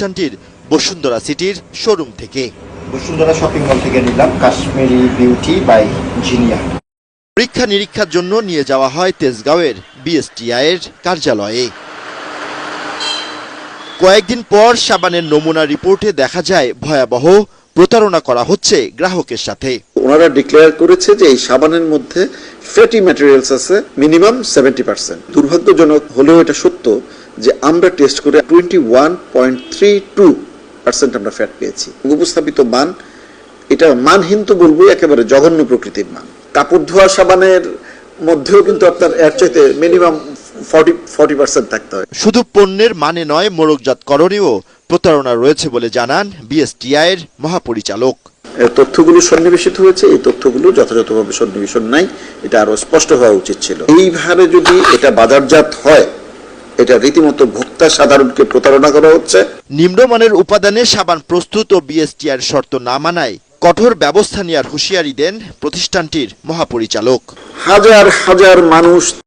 প্রতিষ্ঠানটির বসুন্ধরা সিটির শোরুম থেকে। বসুন্ধরা শপিং মল থেকে নিলাম কাশ্মীরি বিউটি বাই জিনিয়া। পরীক্ষা নিরীক্ষার জন্য নিয়ে যাওয়া হয় তেজগাঁওয়ের বিএসটিআই এর কার্যালয়ে। কয়েকদিন পর সাবানের নমুনা রিপোর্টে দেখা যায় ভয়াবহ প্রতারণা করা হচ্ছে গ্রাহকের সাথে। ওনারা ডিক্লেয়ার করেছে যে এই সাবানের মধ্যে ফ্যাটি ম্যাটেরিয়ালস আছে মিনিমাম 70%। দুর্ভাগ্যজনক হলেও এটা সত্য যে আমরা টেস্ট করে 21.32% আমরা ফ্যাট পেয়েছি। উপস্থাপিত মান, এটা মানহীন তো বলবো, একেবারে জঘন্য প্রকৃতির মান। কাপড় ধোয়া সাবানের মধ্যেও কিন্তু আপনার এর চাইতে মিনিমাম 40% থাকতে হয়। শুধু পণ্যের মানে নয়, মোড়কজাতকরণেও প্রতারণা রয়েছে বলে জানান বিএসটিআই এর মহাপরিচালক। তথ্যগুলো সন্নিবেশিত হয়েছে, এই তথ্যগুলো যথাযথভাবে সন্নিবেশন নাই, এটা আরো স্পষ্ট হওয়া উচিত ছিল। এইভাবে যদি এটা বাজারজাত হয়, এটা রীতিমতো ভোক্তা সাধারণকে প্রতারণা করা হচ্ছে। নিম্নমানের উপাদানে সাবান প্রস্তুত ও বিএসটিআই এর শর্ত না মানায় কঠোর ব্যবস্থা নেওয়ার হুঁশিয়ারি দেন প্রতিষ্ঠানটির মহাপরিচালক। হাজার হাজার মানুষ